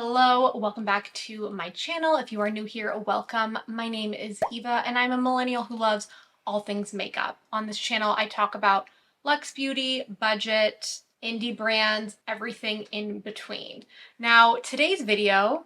Hello, welcome back to my channel. If you are new here, welcome. My name is Eva and I'm a millennial who loves all things makeup. On this channel, I talk about luxe beauty, budget, indie brands, everything in between. Now, today's video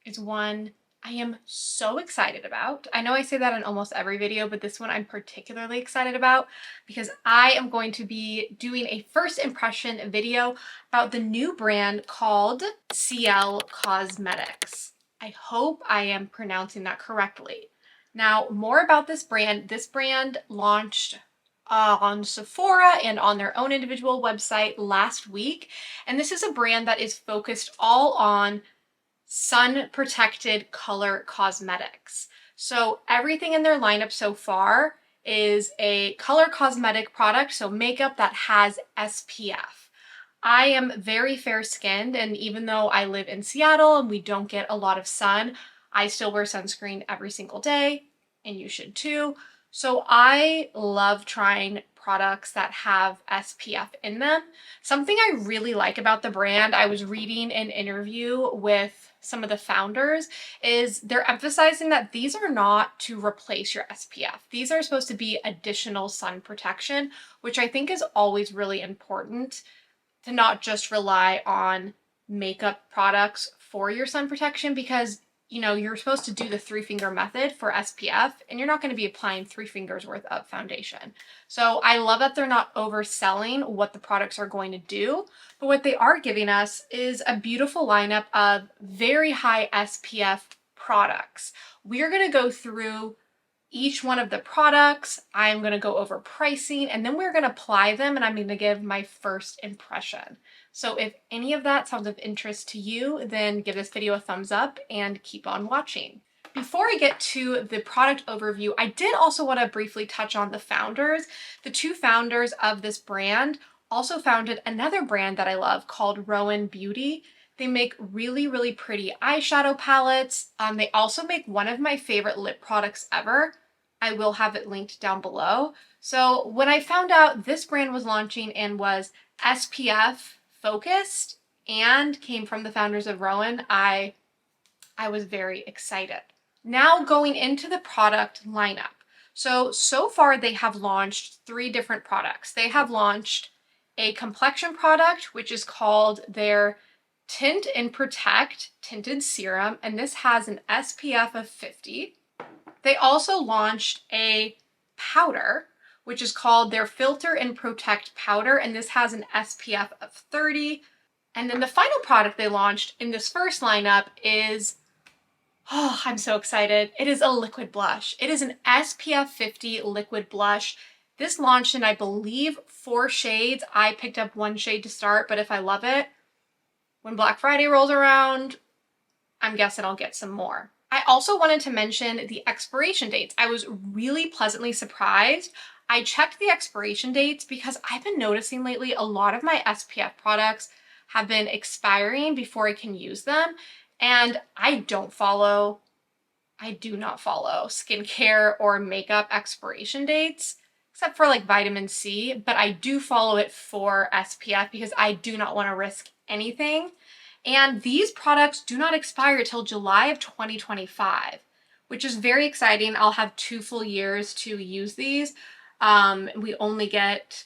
is one I am so excited about. I know I say that in almost every video, but this one I'm particularly excited about because I am going to be doing a first impression video about the new brand called Ciele Cosmetics. I hope I am pronouncing that correctly. Now, more about this brand. This brand launched on Sephora and on their own individual website last week. And this is a brand that is focused all on sun-protected color cosmetics. So everything in their lineup so far is a color cosmetic product, so makeup that has SPF. I am very fair-skinned, and even though I live in Seattle and we don't get a lot of sun, I still wear sunscreen every single day, and you should too. So I love trying products that have SPF in them. Something I really like about the brand, I was reading an interview with some of the founders, is they're emphasizing that these are not to replace your SPF. These are supposed to be additional sun protection, which I think is always really important, to not just rely on makeup products for your sun protection, because you're supposed to do the 3-finger method for SPF and you're not going to be applying 3 fingers worth of foundation. So I love that they're not overselling what the products are going to do, but what they are giving us is a beautiful lineup of very high SPF products. We're going to go through each one of the products. I'm going to go over pricing and then we're going to apply them and I'm going to give my first impression. So if any of that sounds of interest to you, then give this video a thumbs up and keep on watching. Before I get to the product overview, I did also want to briefly touch on the founders. The 2 founders of this brand also founded another brand that I love called Róen Beauty. They make really, really pretty eyeshadow palettes. They also make one of my favorite lip products ever. I will have it linked down below. So when I found out this brand was launching and was SPF focused and came from the founders of Róen, I was very excited. Now going into the product lineup. So far they have launched 3 different products. They have launched a complexion product, which is called their Tint and Protect Tinted Serum, and this has an SPF of 50. They also launched a powder, which is called their Filter and Protect Powder, and this has an SPF of 30. And then the final product they launched in this first lineup is, oh, I'm so excited. It is a liquid blush. It is an SPF 50 liquid blush. This launched in, I believe, 4 shades. I picked up 1 shade to start, but if I love it, when Black Friday rolls around, I'm guessing I'll get some more. I also wanted to mention the expiration dates. I was really pleasantly surprised. I checked the expiration dates because I've been noticing lately a lot of my SPF products have been expiring before I can use them. And I do not follow skincare or makeup expiration dates, except for like vitamin C, but I do follow it for SPF because I do not want to risk anything. And these products do not expire till July of 2025, which is very exciting. I'll have 2 full years to use these. We only get,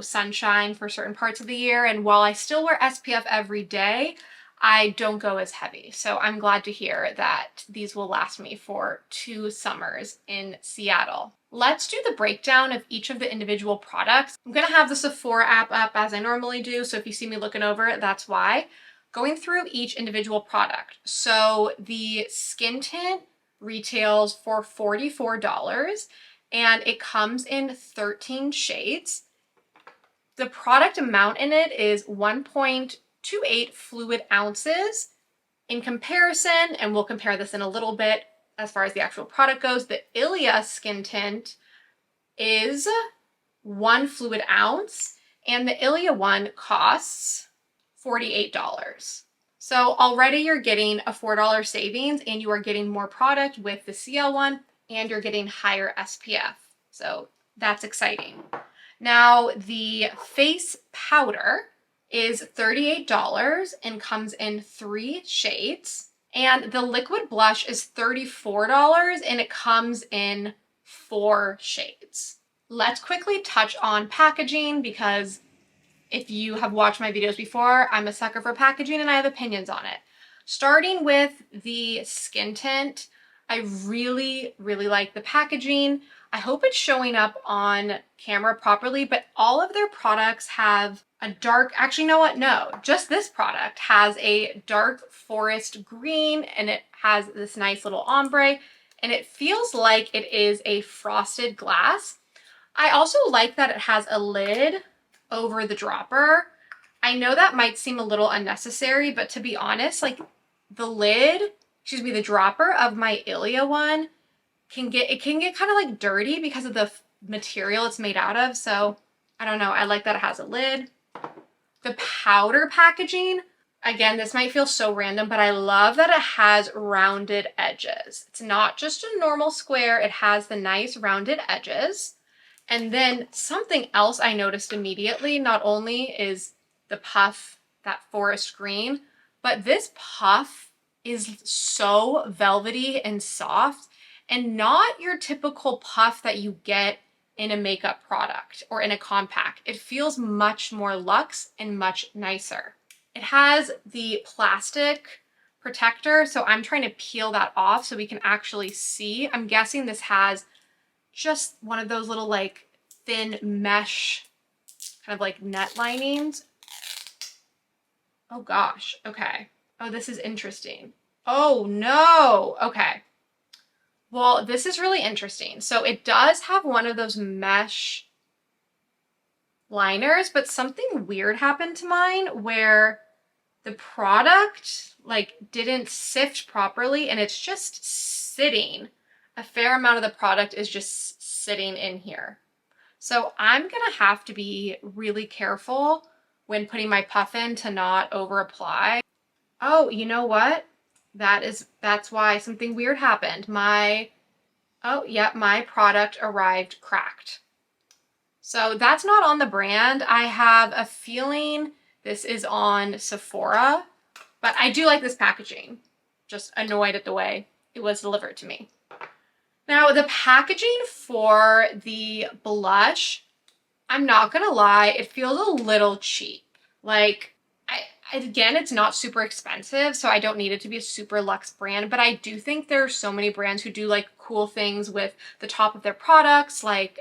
sunshine for certain parts of the year. And while I still wear SPF every day, I don't go as heavy. So I'm glad to hear that these will last me for 2 summers in Seattle. Let's do the breakdown of each of the individual products. I'm going to have the Sephora app up as I normally do. So if you see me looking over it, that's why. Going through each individual product. So the skin tint retails for $44 and it comes in 13 shades. The product amount in it is 1.28 fluid ounces. In comparison, and we'll compare this in a little bit as far as the actual product goes, the Ilia skin tint is 1 fluid ounce and the Ilia one costs $48. So already you're getting a $4 savings and you are getting more product with the Ciele one and you're getting higher SPF. So that's exciting. Now the face powder is $38 and comes in 3 shades. And the liquid blush is $34 and it comes in 4 shades. Let's quickly touch on packaging because if you have watched my videos before, I'm a sucker for packaging and I have opinions on it. Starting with the skin tint, I really like the packaging. I hope it's showing up on camera properly, but all of their products have a dark, actually, you know what? No, just this product has a dark forest green and it has this nice little ombre and it feels like it is a frosted glass. I also like that it has a lid over the dropper. I know that might seem a little unnecessary, but to be honest, like the lid, excuse me, the dropper of my Ilia one can get kind of like dirty because of the material it's made out of. So I don't know. I like that it has a lid. The powder packaging, again, this might feel so random, but I love that it has rounded edges. It's not just a normal square. It has the nice rounded edges. And then something else I noticed immediately, not only is the puff that forest green, but this puff is so velvety and soft and not your typical puff that you get in a makeup product or in a compact. It feels much more luxe and much nicer. It has the plastic protector, so I'm trying to peel that off so we can actually see. I'm guessing this has just one of those little like thin mesh kind of like net linings. Oh gosh, okay. Oh, this is interesting. Oh no, okay. Well, this is really interesting. So it does have one of those mesh liners, but something weird happened to mine where the product like didn't sift properly and it's just sitting. A fair amount of the product is just sitting in here. So I'm gonna have to be really careful when putting my puff in to not over apply. Oh, you know what? That's why something weird happened. My product arrived cracked. So that's not on the brand. I have a feeling this is on Sephora, but I do like this packaging. Just annoyed at the way it was delivered to me. Now the packaging for the blush, I'm not gonna lie, it feels a little cheap. Like, again, it's not super expensive, so I don't need it to be a super luxe brand, but I do think there are so many brands who do like cool things with the top of their products, like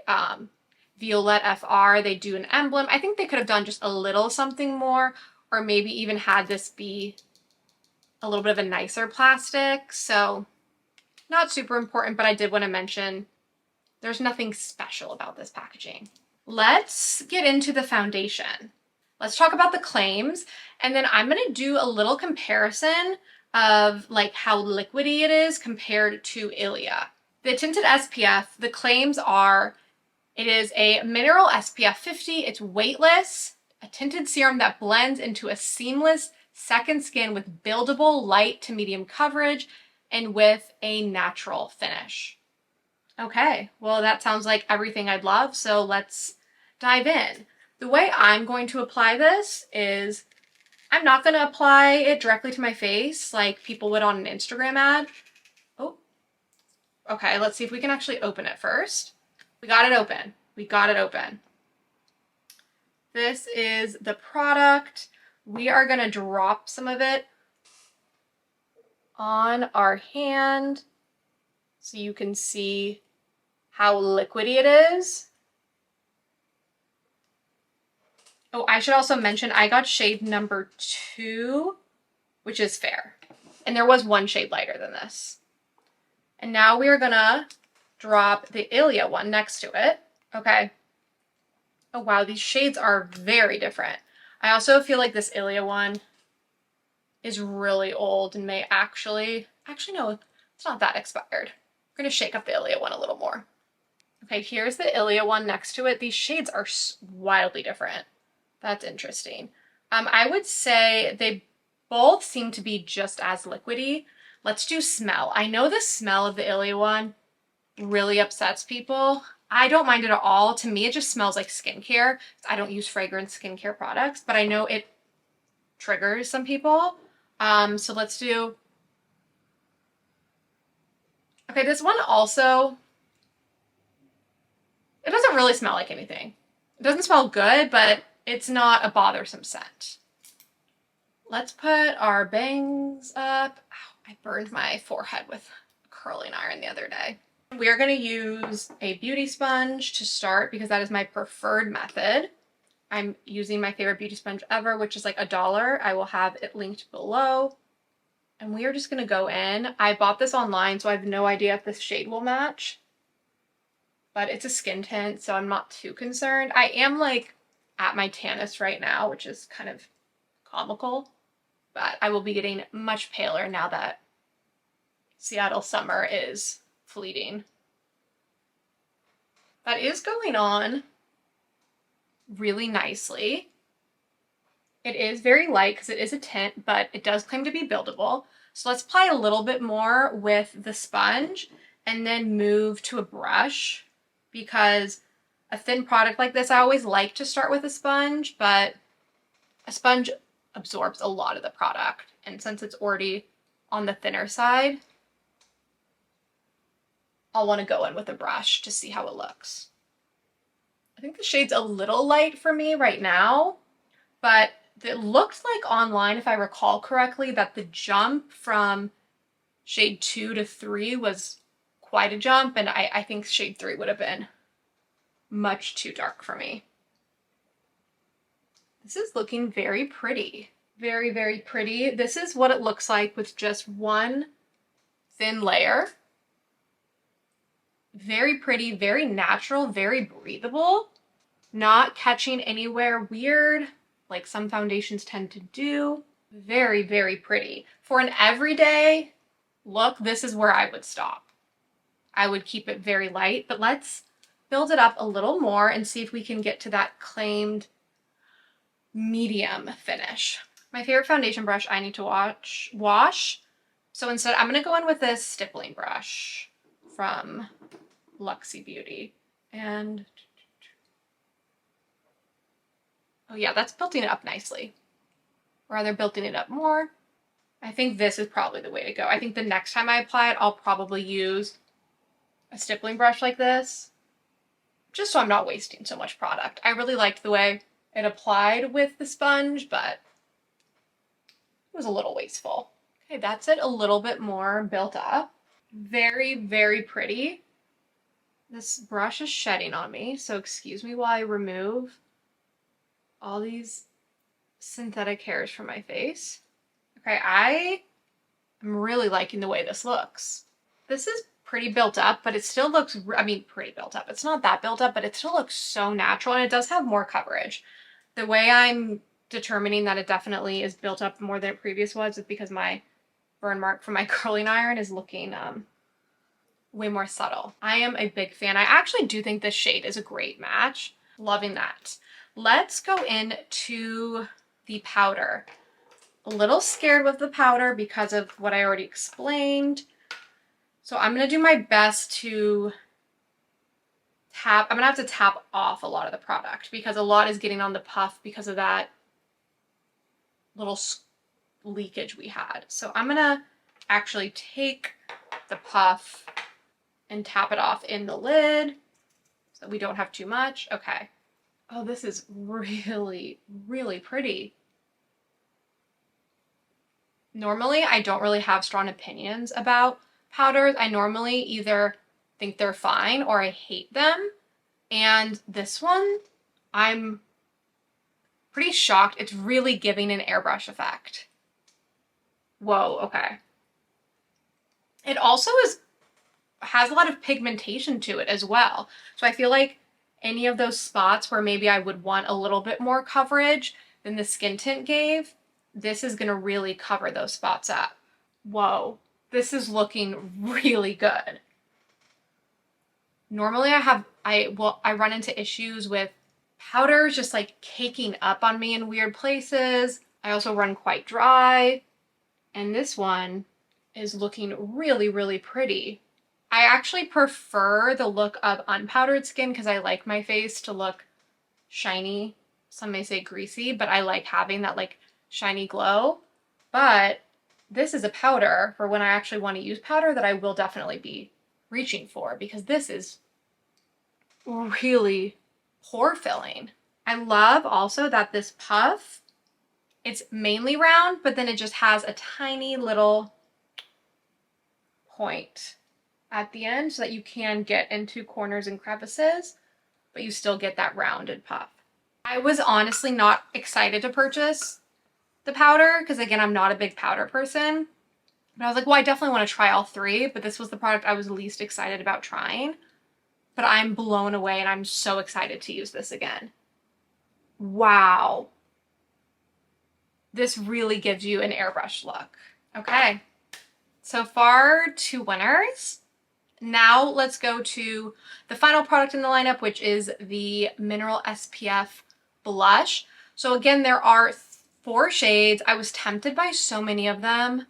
Violette FR, they do an emblem. I think they could have done just a little something more, or maybe even had this be a little bit of a nicer plastic. So not super important, but I did want to mention there's nothing special about this packaging. Let's get into the foundation. Let's talk about the claims, and then I'm going to do a little comparison of like how liquidy it is compared to Ilia. The tinted SPF, the claims are, it is a mineral SPF 50, it's weightless, a tinted serum that blends into a seamless second skin with buildable light to medium coverage and with a natural finish. Okay, well that sounds like everything I'd love, so let's dive in. The way I'm going to apply this is I'm not going to apply it directly to my face like people would on an Instagram ad. Oh, okay, let's see if we can actually open it first. We got it open. We got it open. This is the product. We are going to drop some of it on our hand so you can see how liquidy it is. Oh, I should also mention I got shade number 2, which is fair. And there was one shade lighter than this. And now we are gonna drop the Ilia one next to it. Okay. Oh wow, these shades are very different. I also feel like this Ilia one is really old and may actually no, it's not that expired. We're gonna shake up the Ilia one a little more. Okay, here's the Ilia one next to it. These shades are wildly different. That's interesting. I would say they both seem to be just as liquidy. Let's do smell. I know the smell of the Ilia one really upsets people. I don't mind it at all. To me, it just smells like skincare. I don't use fragrance skincare products, but I know it triggers some people. So let's do, okay, this one also, it doesn't really smell like anything. It doesn't smell good, but it's not a bothersome scent. Let's put our bangs up. Ow, I burned my forehead with a curling iron the other day. We are going to use a beauty sponge to start because that is my preferred method. I'm using my favorite beauty sponge ever, which is like $1. I will have it linked below. And we are just going to go in. I bought this online, so I have no idea if this shade will match. But it's a skin tint, so I'm not too concerned. I am like at my tannest right now, which is kind of comical. But I will be getting much paler now that Seattle summer is fleeting. That is going on really nicely. It is very light because it is a tint, but it does claim to be buildable. So let's apply a little bit more with the sponge and then move to a brush, because a thin product like this, I always like to start with a sponge, but a sponge absorbs a lot of the product. And since it's already on the thinner side, I'll want to go in with a brush to see how it looks. I think the shade's a little light for me right now, but it looked like online, if I recall correctly, that the jump from shade 2 to 3 was quite a jump, and I think shade 3 would have been much too dark for me. This is looking very pretty. Very, very pretty. This is what it looks like with just one thin layer. Very pretty, very natural, very breathable. Not catching anywhere weird like some foundations tend to do. Very, very pretty. For an everyday look, this is where I would stop. I would keep it very light, but let's build it up a little more and see if we can get to that claimed medium finish. My favorite foundation brush I need to wash. So instead, I'm going to go in with this stippling brush from Luxie Beauty. And oh yeah, that's building it up nicely. Or rather, building it up more. I think this is probably the way to go. I think the next time I apply it, I'll probably use a stippling brush like this, just so I'm not wasting so much product. I really liked the way it applied with the sponge, but it was a little wasteful. Okay, that's it a little bit more built up. Very, very pretty. This brush is shedding on me, so excuse me while I remove all these synthetic hairs from my face. Okay, I am really liking the way this looks. This is pretty built up, but it still looks, I mean, pretty built up. It's not that built up, but it still looks so natural, and it does have more coverage. The way I'm determining that it definitely is built up more than it previous was is because my burn mark from my curling iron is looking way more subtle. I am a big fan. I actually do think this shade is a great match. Loving that. Let's go into the powder. A little scared with the powder because of what I already explained. So I'm going to do my best to tap. I'm going to have to tap off a lot of the product because a lot is getting on the puff because of that little leakage we had. So I'm going to actually take the puff and tap it off in the lid so we don't have too much. Okay. Oh, this is really, really pretty. Normally, I don't really have strong opinions about powders. I normally either think they're fine or I hate them. And this one, I'm pretty shocked. It's really giving an airbrush effect. Whoa, okay. It also has a lot of pigmentation to it as well. So I feel like any of those spots where maybe I would want a little bit more coverage than the skin tint gave, this is going to really cover those spots up. Whoa, this is looking really good. Normally I run into issues with powders just like caking up on me in weird places. I also run quite dry, and this one is looking really, really pretty. I actually prefer the look of unpowdered skin because I like my face to look shiny. Some may say greasy, but I like having that like shiny glow, but this is a powder for when I actually want to use powder that I will definitely be reaching for, because this is really pore filling. I love also that this puff, it's mainly round, but then it just has a tiny little point at the end so that you can get into corners and crevices, but you still get that rounded puff. I was honestly not excited to purchase the powder because, again, I'm not a big powder person. But I was like, well, I definitely want to try all three, but this was the product I was least excited about trying. But I'm blown away and I'm so excited to use this again. Wow. This really gives you an airbrush look. Okay, so far 2 winners. Now let's go to the final product in the lineup, which is the Mineral SPF blush. So again, there are 4 shades. I was tempted by so many of them.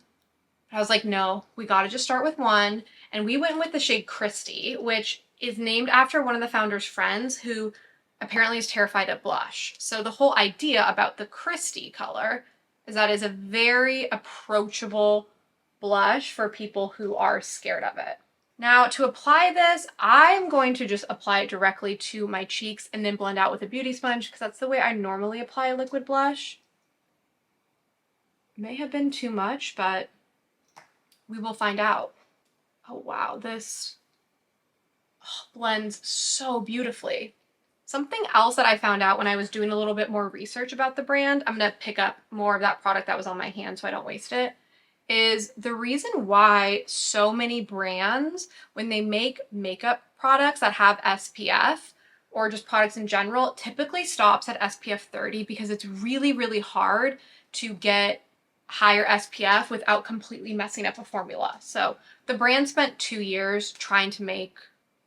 I was like, no, we gotta just start with one. And we went with the shade Christy, which is named after one of the founder's friends who apparently is terrified of blush. So the whole idea about the Christy color is that it's a very approachable blush for people who are scared of it. Now to apply this, I'm going to just apply it directly to my cheeks and then blend out with a beauty sponge because that's the way I normally apply a liquid blush. May have been too much, but we will find out. Oh wow, this blends so beautifully. Something else that I found out when I was doing a little bit more research about the brand, I'm gonna pick up more of that product that was on my hand so I don't waste it, is the reason why so many brands, when they make makeup products that have SPF, or just products in general, typically stops at SPF 30 because it's really, really hard to get higher SPF without completely messing up a formula. So the brand spent 2 years trying to make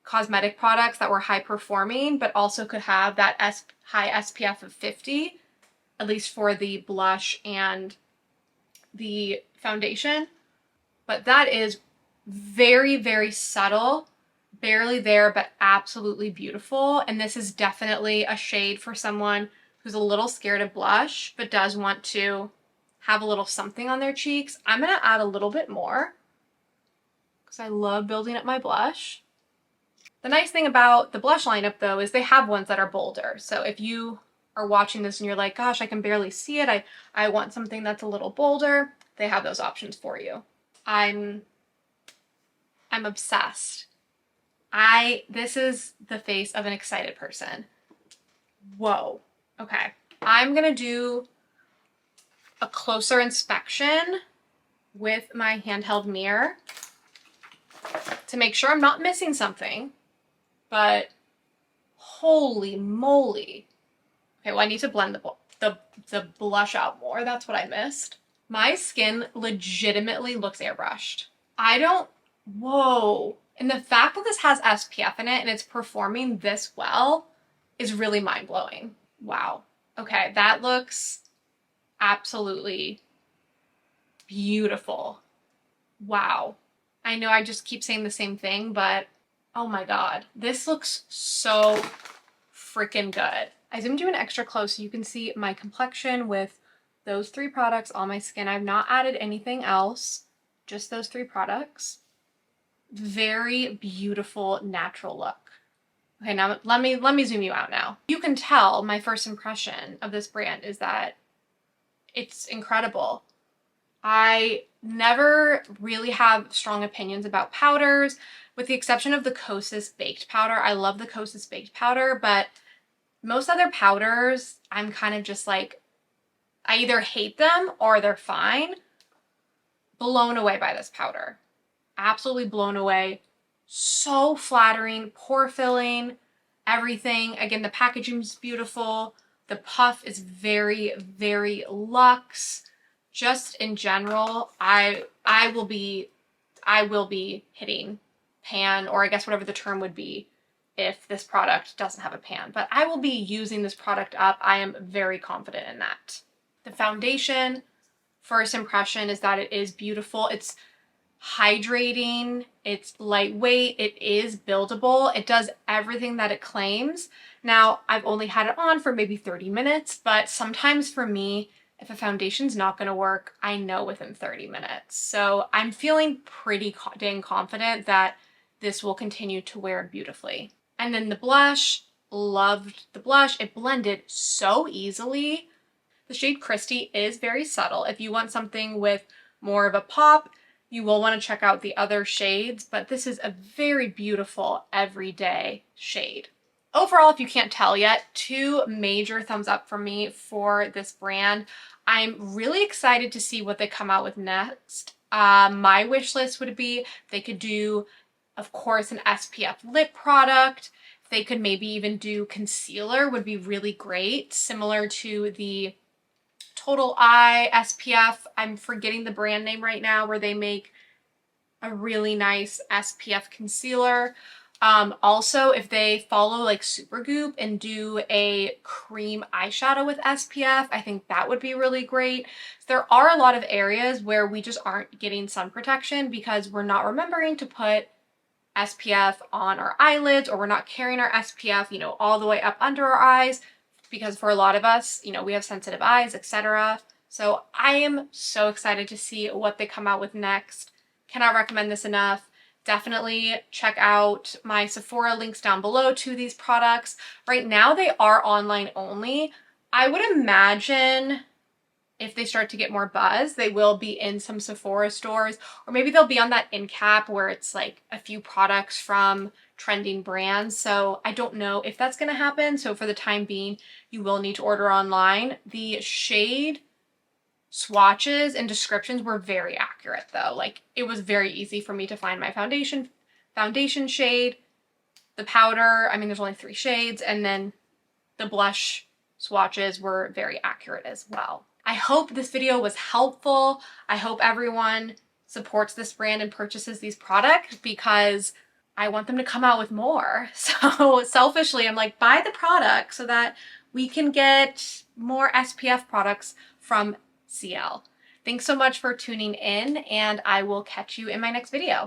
cosmetic products that were high performing, but also could have that high SPF of 50, at least for the blush and the foundation. But that is very, very subtle, barely there, but absolutely beautiful. And this is definitely a shade for someone who's a little scared of blush, but does want to have a little something on their cheeks. I'm gonna add a little bit more because I love building up my blush. The nice thing about the blush lineup though is they have ones that are bolder. So if you are watching this and you're like, gosh, I can barely see it, I want something that's a little bolder, they have those options for you. I'm obsessed. This is the face of an excited person. Whoa. Okay. I'm gonna do a closer inspection with my handheld mirror to make sure I'm not missing something, but holy moly. Okay, well, I need to blend the blush out more. That's what I missed. My skin legitimately looks airbrushed. Whoa. And the fact that this has SPF in it and it's performing this well is really mind-blowing. Wow. Okay, that looks absolutely beautiful. Wow. I know I just keep saying the same thing, but oh my God, this looks so freaking good. I zoomed you in extra close so you can see my complexion with those 3 products on my skin. I've not added anything else, just those 3 products. Very beautiful, natural look. Okay, now let me zoom you out now. You can tell my first impression of this brand is that it's incredible. I never really have strong opinions about powders, with the exception of the Kosas baked powder. I love the Kosas baked powder, but most other powders, I'm kind of just like, I either hate them or they're fine. Blown away by this powder. Absolutely blown away. So flattering, pore filling, everything. Again, the packaging is beautiful. The puff is very, very luxe. Just in general, I will be hitting pan, or I guess whatever the term would be if this product doesn't have a pan, but I will be using this product up. I am very confident in that. The foundation, first impression is that it is beautiful. It's hydrating, it's lightweight, it is buildable, it does everything that it claims. Now, I've only had it on for maybe 30 minutes, but sometimes for me, if a foundation's not going to work, I know within 30 minutes. So I'm feeling pretty dang confident that this will continue to wear beautifully. And then the blush, loved the blush. It blended so easily. The shade Christy is very subtle. If you want something with more of a pop, you will want to check out the other shades, but this is a very beautiful everyday shade. Overall, if you can't tell yet, 2 major thumbs up from me for this brand. I'm really excited to see what they come out with next. My wish list would be they could do, of course, an SPF lip product. If they could maybe even do concealer would be really great, similar to the Total Eye SPF. I'm forgetting the brand name right now, where they make a really nice SPF concealer. Also, if they follow like Supergoop and do a cream eyeshadow with SPF, I think that would be really great. There are a lot of areas where we just aren't getting sun protection because we're not remembering to put SPF on our eyelids, or we're not carrying our SPF, you know, all the way up under our eyes, because for a lot of us, you know, we have sensitive eyes, etc. So I am so excited to see what they come out with next. Cannot recommend this enough. Definitely check out my Sephora links down below to these products. Right now they are online only. I would imagine if they start to get more buzz, they will be in some Sephora stores, or maybe they'll be on that end cap where it's like a few products from trending brands. So I don't know if that's going to happen. So for the time being, you will need to order online. The shade swatches and descriptions were very accurate though. Like, it was very easy for me to find my foundation shade, the powder, I mean, there's only 3 shades, and then the blush swatches were very accurate as well. I hope this video was helpful. I hope everyone supports this brand and purchases these products, because I want them to come out with more. So selfishly, I'm like, buy the product so that we can get more SPF products from Ciele. Thanks so much for tuning in, and I will catch you in my next video.